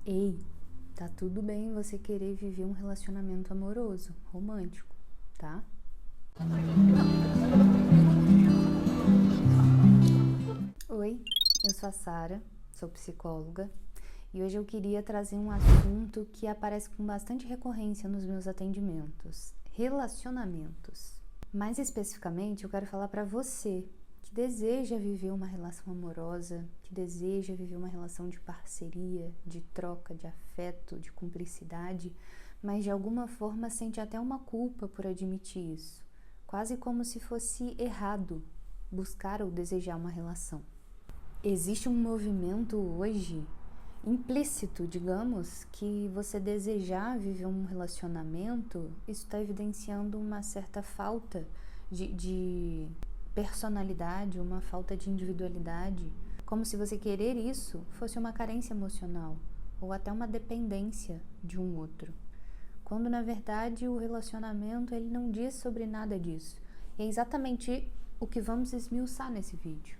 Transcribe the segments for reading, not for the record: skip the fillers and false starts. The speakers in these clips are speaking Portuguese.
Ei, tá tudo bem você querer viver um relacionamento amoroso, romântico, tá? Oi, eu sou a Sara, sou psicóloga e hoje eu queria trazer um assunto que aparece com bastante recorrência nos meus atendimentos: relacionamentos. Mais especificamente, eu quero falar para você que deseja viver uma relação amorosa, que deseja viver uma relação de parceria, de troca, de afeto, de cumplicidade, mas de alguma forma sente até uma culpa por admitir isso, quase como se fosse errado buscar ou desejar uma relação. Existe um movimento hoje implícito, digamos, que você desejar viver um relacionamento, isso está evidenciando uma certa falta de personalidade, uma falta de individualidade, como se você querer isso fosse uma carência emocional ou até uma dependência de um outro, quando na verdade o relacionamento ele não diz sobre nada disso. E é exatamente o que vamos esmiuçar nesse vídeo.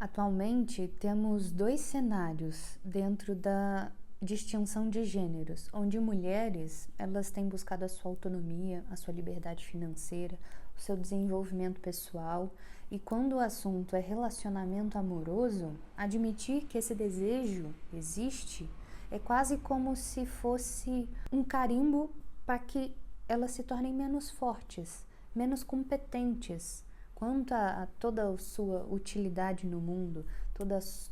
Atualmente temos dois cenários dentro da distinção de gêneros, onde mulheres elas têm buscado a sua autonomia, a sua liberdade financeira, o seu desenvolvimento pessoal, e quando o assunto é relacionamento amoroso, admitir que esse desejo existe é quase como se fosse um carimbo para que elas se tornem menos fortes, menos competentes quanto a toda a sua utilidade no mundo,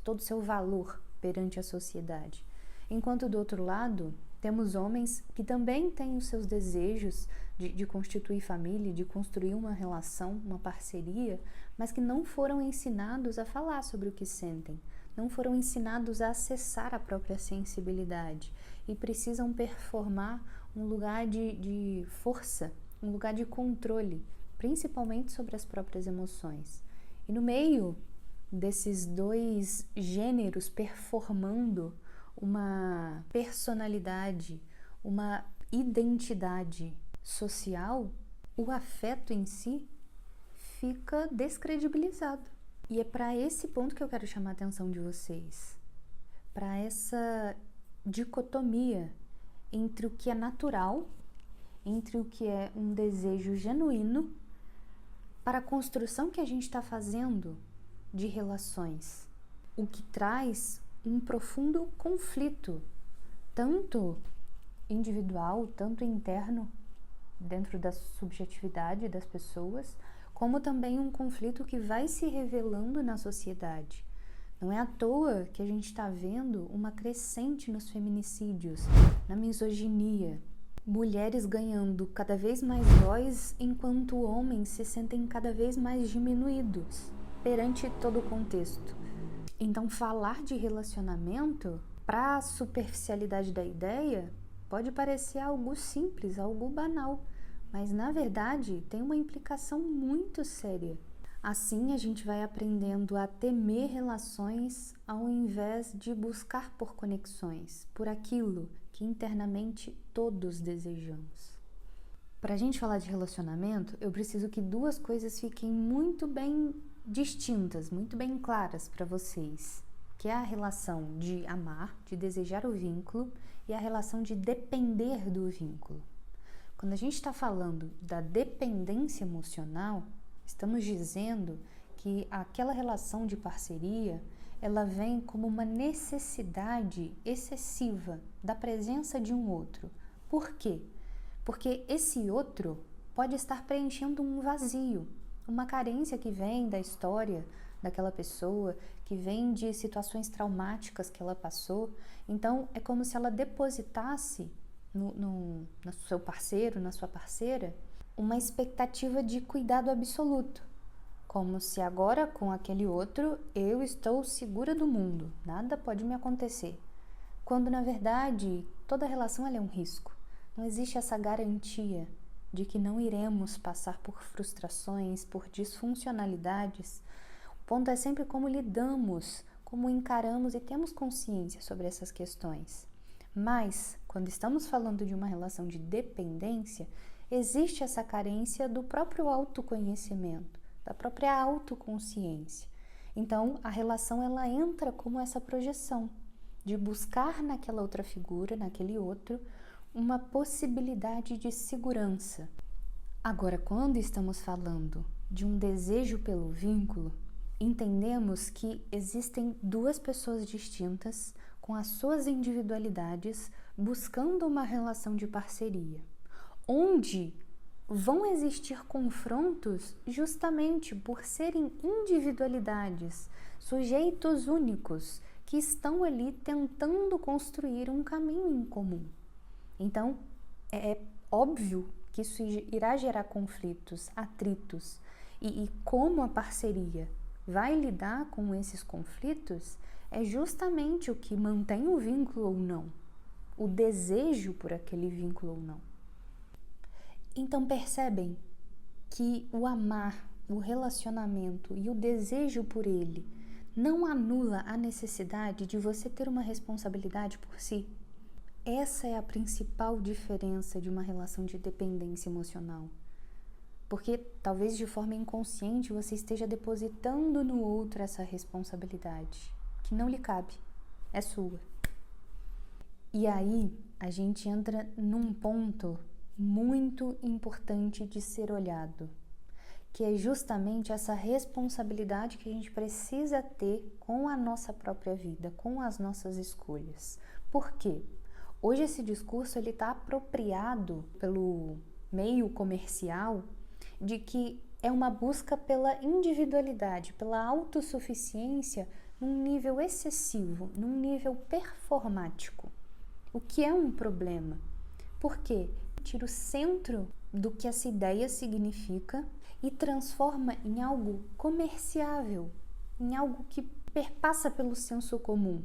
todo o seu valor perante a sociedade. Enquanto do outro lado, temos homens que também têm os seus desejos de constituir família, de construir uma relação, uma parceria, mas que não foram ensinados a falar sobre o que sentem, não foram ensinados a acessar a própria sensibilidade e precisam performar um lugar de força, um lugar de controle, principalmente sobre as próprias emoções. E no meio desses dois gêneros performando uma personalidade, uma identidade social, o afeto em si fica descredibilizado. E é para esse ponto que eu quero chamar a atenção de vocês, para essa dicotomia entre o que é natural, entre o que é um desejo genuíno, para a construção que a gente está fazendo de relações, o que traz um profundo conflito, tanto individual, tanto interno, dentro da subjetividade das pessoas, como também um conflito que vai se revelando na sociedade. Não é à toa que a gente está vendo uma crescente nos feminicídios, na misoginia, mulheres ganhando cada vez mais voz, enquanto homens se sentem cada vez mais diminuídos perante todo o contexto. Então, falar de relacionamento, para a superficialidade da ideia, pode parecer algo simples, algo banal, mas na verdade tem uma implicação muito séria. Assim, a gente vai aprendendo a temer relações ao invés de buscar por conexões, por aquilo que internamente todos desejamos. Para a gente falar de relacionamento, eu preciso que duas coisas fiquem muito bem distintas, muito bem claras para vocês, que é a relação de amar, de desejar o vínculo, e a relação de depender do vínculo. Quando a gente está falando da dependência emocional, estamos dizendo que aquela relação de parceria, ela vem como uma necessidade excessiva da presença de um outro. Por quê? Porque esse outro pode estar preenchendo um vazio, uma carência que vem da história daquela pessoa, que vem de situações traumáticas que ela passou. Então, é como se ela depositasse no seu parceiro, na sua parceira, uma expectativa de cuidado absoluto, como se agora com aquele outro eu estou segura do mundo, nada pode me acontecer, quando na verdade toda relação é um risco. Não existe essa garantia de que não iremos passar por frustrações, por disfuncionalidades. O ponto é sempre como lidamos, como encaramos e temos consciência sobre essas questões. Mas, quando estamos falando de uma relação de dependência, existe essa carência do próprio autoconhecimento, da própria autoconsciência. Então, a relação ela entra como essa projeção de buscar naquela outra figura, naquele outro, uma possibilidade de segurança. Agora, quando estamos falando de um desejo pelo vínculo, entendemos que existem duas pessoas distintas, com as suas individualidades, buscando uma relação de parceria, onde vão existir confrontos justamente por serem individualidades, sujeitos únicos, que estão ali tentando construir um caminho em comum. Então, é óbvio que isso irá gerar conflitos, atritos, e como a parceria vai lidar com esses conflitos é justamente o que mantém o vínculo ou não, o desejo por aquele vínculo ou não. Então percebem que o amar, o relacionamento e o desejo por ele não anula a necessidade de você ter uma responsabilidade por si. Essa é a principal diferença de uma relação de dependência emocional. Porque talvez de forma inconsciente você esteja depositando no outro essa responsabilidade, que não lhe cabe, é sua. E aí a gente entra num ponto muito importante de ser olhado, que é justamente essa responsabilidade que a gente precisa ter com a nossa própria vida, com as nossas escolhas. Por quê? Hoje esse discurso ele está apropriado pelo meio comercial de que é uma busca pela individualidade, pela autossuficiência num nível excessivo, num nível performático, o que é um problema. Por quê? Tira o centro do que essa ideia significa e transforma em algo comerciável, em algo que perpassa pelo senso comum,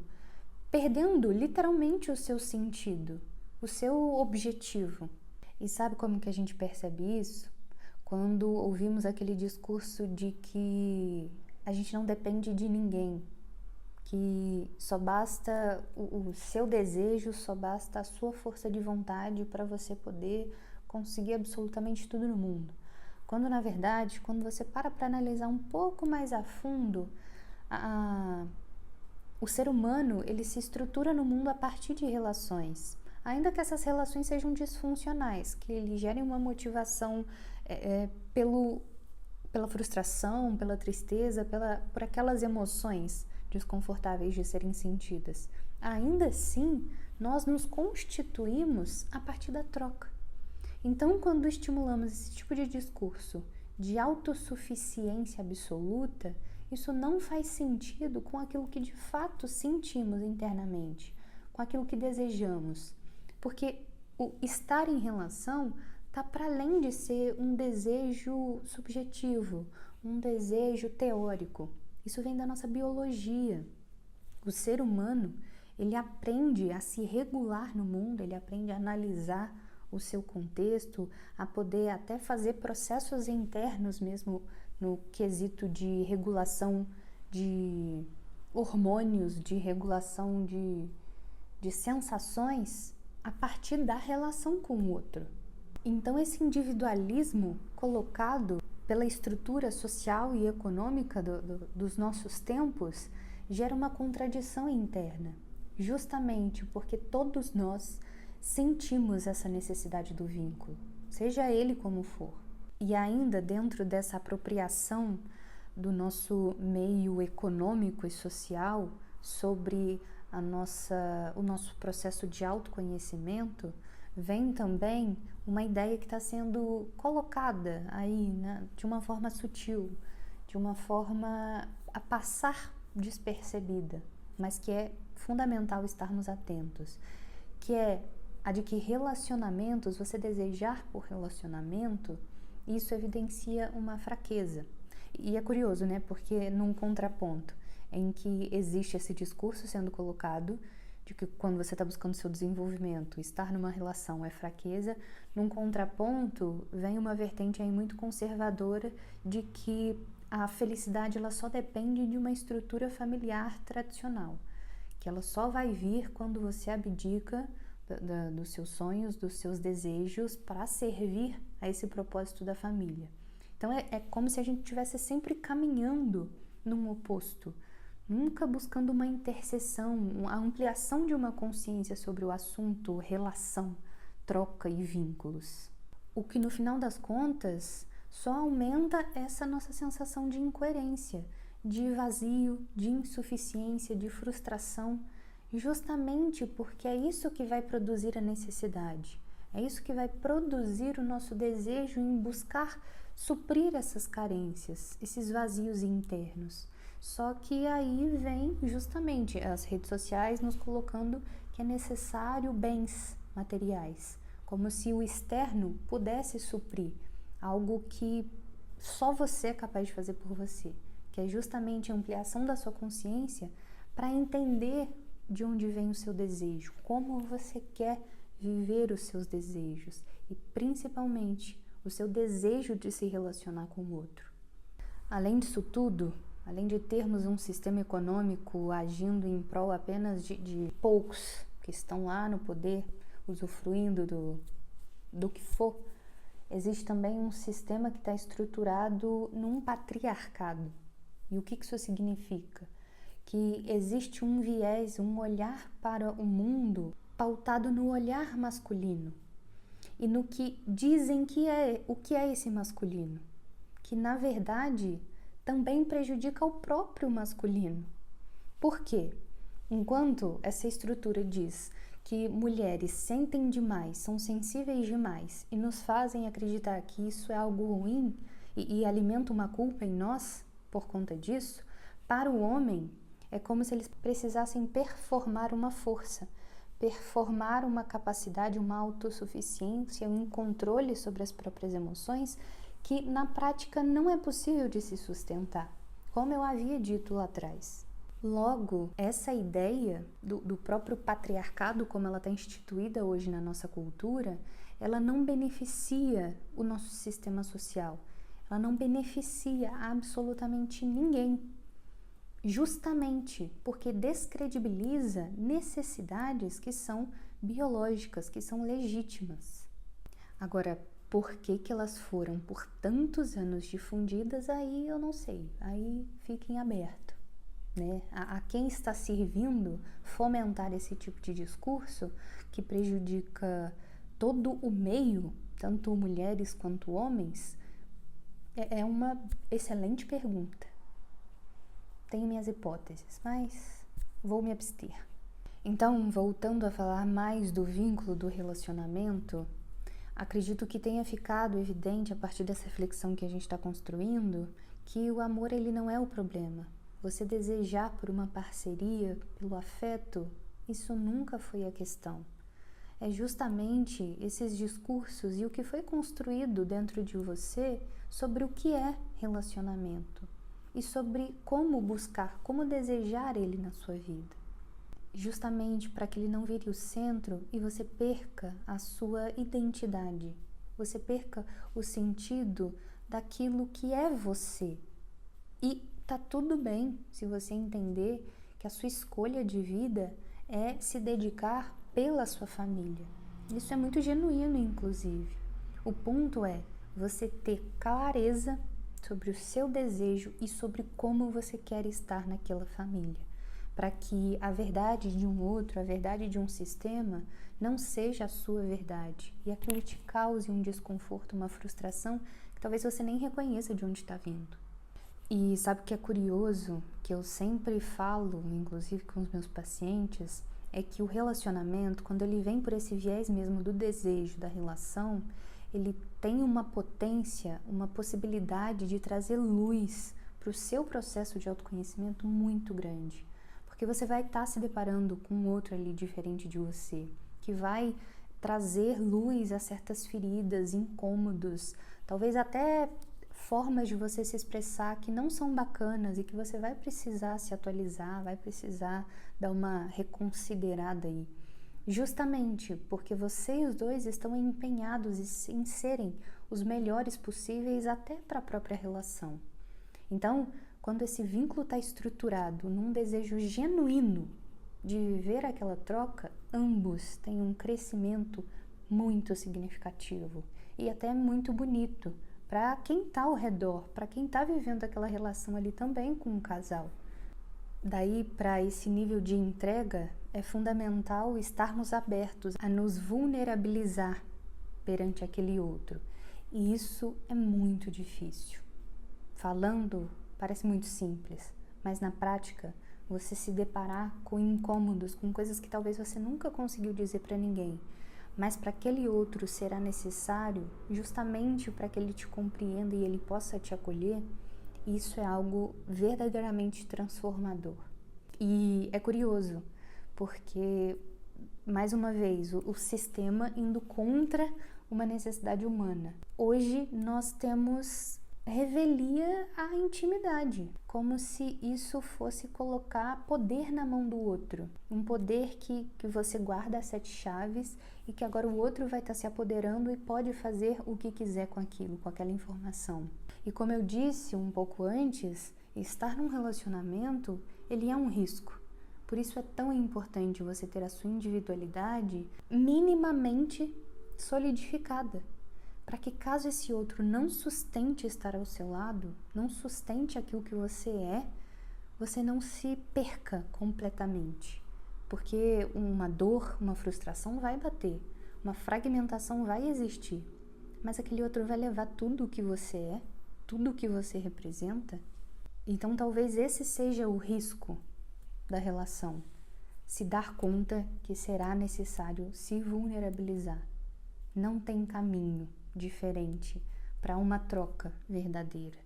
perdendo literalmente o seu sentido, o seu objetivo. E sabe como que a gente percebe isso? Quando ouvimos aquele discurso de que a gente não depende de ninguém, que só basta o seu desejo, só basta a sua força de vontade para você poder conseguir absolutamente tudo no mundo. Quando, na verdade, quando você para analisar um pouco mais a fundo, o ser humano ele se estrutura no mundo a partir de relações. Ainda que essas relações sejam disfuncionais, que lhe gerem uma motivação pela frustração, pela tristeza, por aquelas emoções desconfortáveis de serem sentidas. Ainda assim, nós nos constituímos a partir da troca. Então, quando estimulamos esse tipo de discurso de autossuficiência absoluta, isso não faz sentido com aquilo que de fato sentimos internamente, com aquilo que desejamos. Porque o estar em relação está para além de ser um desejo subjetivo, um desejo teórico. Isso vem da nossa biologia. O ser humano, ele aprende a se regular no mundo, ele aprende a analisar o seu contexto, a poder até fazer processos internos mesmo no quesito de regulação de hormônios, de regulação de sensações a partir da relação com o outro. Então esse individualismo colocado pela estrutura social e econômica dos nossos tempos gera uma contradição interna, justamente porque todos nós sentimos essa necessidade do vínculo, seja ele como for. E ainda dentro dessa apropriação do nosso meio econômico e social sobre o nosso processo de autoconhecimento, vem também uma ideia que está sendo colocada aí, né, de uma forma sutil, de uma forma a passar despercebida, mas que é fundamental estarmos atentos, que é a de que relacionamentos, você desejar por relacionamento, isso evidencia uma fraqueza. E é curioso, né, porque num contraponto em que existe esse discurso sendo colocado de que quando você está buscando seu desenvolvimento, estar numa relação é fraqueza, num contraponto vem uma vertente aí muito conservadora de que a felicidade ela só depende de uma estrutura familiar tradicional, que ela só vai vir quando você abdica dos seus sonhos, dos seus desejos para servir a esse propósito da família. Então é como se a gente estivesse sempre caminhando num oposto, nunca buscando uma interseção, a ampliação de uma consciência sobre o assunto relação, troca e vínculos. O que no final das contas só aumenta essa nossa sensação de incoerência, de vazio, de insuficiência, de frustração, justamente porque é isso que vai produzir a necessidade, é isso que vai produzir o nosso desejo em buscar suprir essas carências, esses vazios internos. Só que aí vem justamente as redes sociais nos colocando que é necessário bens materiais, como se o externo pudesse suprir algo que só você é capaz de fazer por você, que é justamente a ampliação da sua consciência para entender de onde vem o seu desejo, como você quer viver os seus desejos e principalmente o seu desejo de se relacionar com o outro. Além disso tudo, além de termos um sistema econômico agindo em prol apenas de poucos que estão lá no poder, usufruindo do que for, existe também um sistema que está estruturado num patriarcado. E o que isso significa? Que existe um viés, um olhar para o mundo pautado no olhar masculino e no que dizem que é o que é esse masculino, que na verdade também prejudica o próprio masculino. Por quê? Enquanto essa estrutura diz que mulheres sentem demais, são sensíveis demais e nos fazem acreditar que isso é algo ruim e alimenta uma culpa em nós por conta disso, para o homem é como se eles precisassem performar uma força, performar uma capacidade, uma autossuficiência, um controle sobre as próprias emoções que na prática não é possível de se sustentar, como eu havia dito lá atrás. Logo, essa ideia do próprio patriarcado, como ela está instituída hoje na nossa cultura, ela não beneficia o nosso sistema social, ela não beneficia absolutamente ninguém, justamente porque descredibiliza necessidades que são biológicas, que são legítimas. Agora, por que elas foram por tantos anos difundidas, aí eu não sei, aí fica em aberto. Né? A quem está servindo fomentar esse tipo de discurso que prejudica todo o meio, tanto mulheres quanto homens, é uma excelente pergunta. Tenho minhas hipóteses, mas vou me abster. Então, voltando a falar mais do vínculo do relacionamento, acredito que tenha ficado evidente a partir dessa reflexão que a gente está construindo que o amor ele não é o problema. Você desejar por uma parceria, pelo afeto, isso nunca foi a questão. É justamente esses discursos e o que foi construído dentro de você sobre o que é relacionamento e sobre como buscar, como desejar ele na sua vida. Justamente para que ele não vire o centro e você perca a sua identidade, você perca o sentido daquilo que é você. E tá tudo bem se você entender que a sua escolha de vida é se dedicar pela sua família. Isso é muito genuíno, inclusive. O ponto é você ter clareza sobre o seu desejo e sobre como você quer estar naquela família, para que a verdade de um outro, a verdade de um sistema, não seja a sua verdade e aquilo te cause um desconforto, uma frustração que talvez você nem reconheça de onde está vindo. E sabe o que é curioso, que eu sempre falo, inclusive com os meus pacientes, é que o relacionamento, quando ele vem por esse viés mesmo do desejo, da relação, ele tem uma potência, uma possibilidade de trazer luz para o seu processo de autoconhecimento muito grande. Porque você vai estar se deparando com outro ali diferente de você, que vai trazer luz a certas feridas, incômodos, talvez até formas de você se expressar que não são bacanas e que você vai precisar se atualizar, vai precisar dar uma reconsiderada aí. Justamente porque você e os dois estão empenhados em serem os melhores possíveis até para a própria relação. Então, quando esse vínculo está estruturado num desejo genuíno de viver aquela troca, ambos têm um crescimento muito significativo e até muito bonito para quem está ao redor, para quem está vivendo aquela relação ali também com o casal. Daí, para esse nível de entrega, é fundamental estarmos abertos a nos vulnerabilizar perante aquele outro. E isso é muito difícil. Falando, parece muito simples, mas na prática, você se deparar com incômodos, com coisas que talvez você nunca conseguiu dizer para ninguém, mas para aquele outro será necessário, justamente para que ele te compreenda e ele possa te acolher, isso é algo verdadeiramente transformador. E é curioso, porque, mais uma vez, o sistema indo contra uma necessidade humana. Hoje nós temos revelia à intimidade, como se isso fosse colocar poder na mão do outro. Um poder que você guarda as 7 chaves e que agora o outro vai estar se apoderando e pode fazer o que quiser com aquilo, com aquela informação. E como eu disse um pouco antes, estar num relacionamento, ele é um risco. Por isso é tão importante você ter a sua individualidade minimamente solidificada, para que caso esse outro não sustente estar ao seu lado, não sustente aquilo que você não se perca completamente. Porque uma dor, uma frustração vai bater, uma fragmentação vai existir, mas aquele outro vai levar tudo o que você é, tudo o que você representa. Então talvez esse seja o risco da relação, se dar conta que será necessário se vulnerabilizar. Não tem caminho diferente para uma troca verdadeira.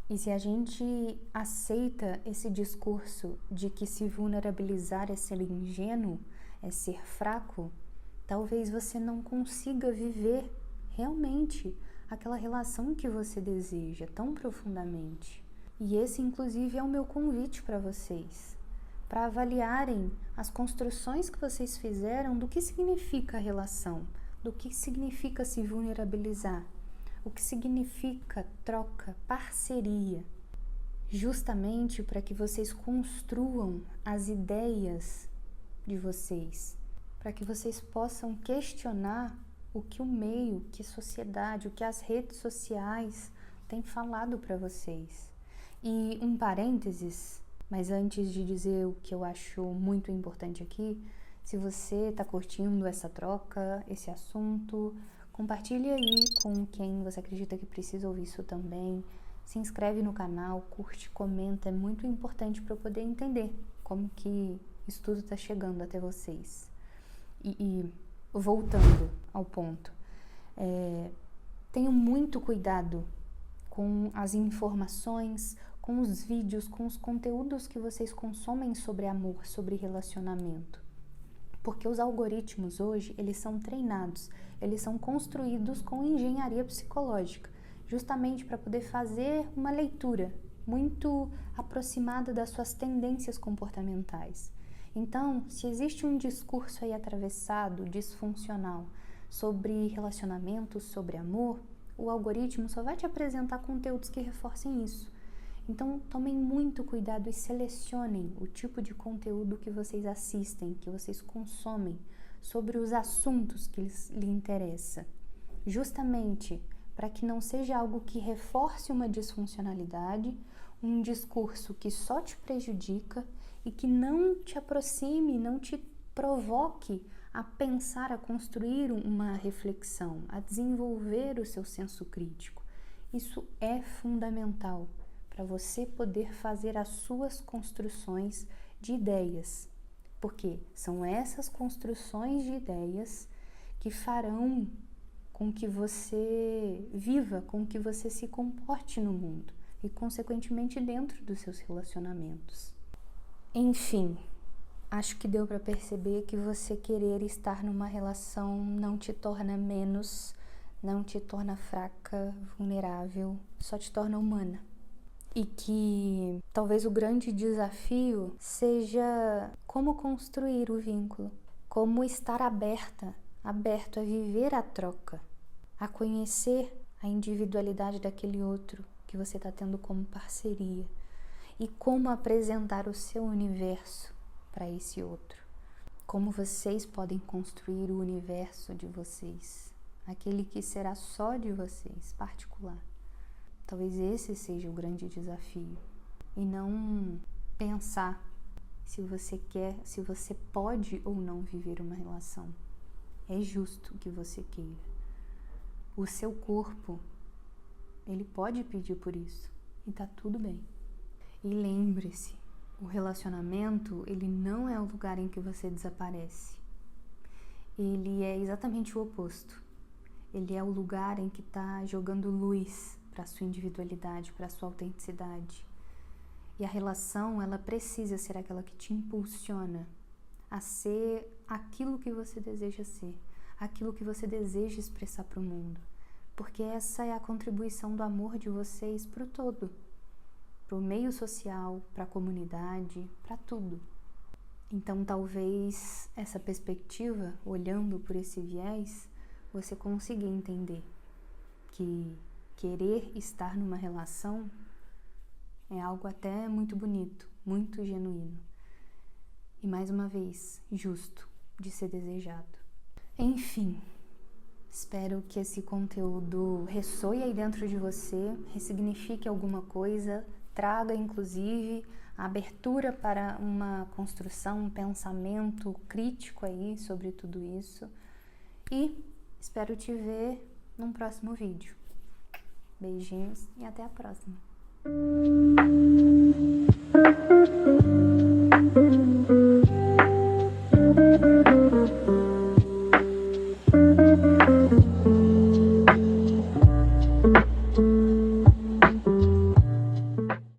E se a gente aceita esse discurso de que se vulnerabilizar é ser ingênuo, é ser fraco, talvez você não consiga viver realmente aquela relação que você deseja tão profundamente. E esse, inclusive, é o meu convite para vocês, para avaliarem as construções que vocês fizeram do que significa a relação, do que significa se vulnerabilizar, o que significa troca, parceria, justamente para que vocês construam as ideias de vocês, para que vocês possam questionar o que o meio, que a sociedade, o que as redes sociais têm falado para vocês. E um parênteses, mas antes de dizer o que eu acho muito importante aqui, se você está curtindo essa troca, esse assunto, compartilhe aí com quem você acredita que precisa ouvir isso também. Se inscreve no canal, curte, comenta, é muito importante para eu poder entender como que isso tudo está chegando até vocês. E voltando ao ponto, tenham muito cuidado com as informações, com os vídeos, com os conteúdos que vocês consomem sobre amor, sobre relacionamento. Porque os algoritmos hoje, eles são treinados, eles são construídos com engenharia psicológica, justamente para poder fazer uma leitura muito aproximada das suas tendências comportamentais. Então, se existe um discurso aí atravessado, disfuncional, sobre relacionamentos, sobre amor, o algoritmo só vai te apresentar conteúdos que reforcem isso. Então, tomem muito cuidado e selecionem o tipo de conteúdo que vocês assistem, que vocês consomem, sobre os assuntos que lhe interessam, justamente para que não seja algo que reforce uma disfuncionalidade, um discurso que só te prejudica e que não te aproxime, não te provoque a pensar, a construir uma reflexão, a desenvolver o seu senso crítico. Isso é fundamental para você poder fazer as suas construções de ideias, porque são essas construções de ideias que farão com que você viva, com que você se comporte no mundo e, consequentemente, dentro dos seus relacionamentos. Enfim, acho que deu para perceber que você querer estar numa relação não te torna menos, não te torna fraca, vulnerável, só te torna humana. E que talvez o grande desafio seja como construir o vínculo, como estar aberto a viver a troca, a conhecer a individualidade daquele outro que você está tendo como parceria e como apresentar o seu universo para esse outro. Como vocês podem construir o universo de vocês, aquele que será só de vocês, particular. Talvez esse seja o grande desafio, e não pensar se você quer, se você pode ou não viver uma relação. É justo que você queira. O seu corpo, ele pode pedir por isso e tá tudo bem. E lembre-se, o relacionamento, ele não é o lugar em que você desaparece. Ele é exatamente o oposto. Ele é o lugar em que tá jogando luz para sua individualidade, para sua autenticidade. E a relação, ela precisa ser aquela que te impulsiona a ser aquilo que você deseja ser, aquilo que você deseja expressar para o mundo. Porque essa é a contribuição do amor de vocês para o todo, para o meio social, para a comunidade, para tudo. Então, talvez essa perspectiva, olhando por esse viés, você consiga entender que querer estar numa relação é algo até muito bonito, muito genuíno. E mais uma vez, justo de ser desejado. Enfim, espero que esse conteúdo ressoe aí dentro de você, ressignifique alguma coisa, traga inclusive a abertura para uma construção, um pensamento crítico aí sobre tudo isso. E espero te ver num próximo vídeo. Beijinhos e até a próxima.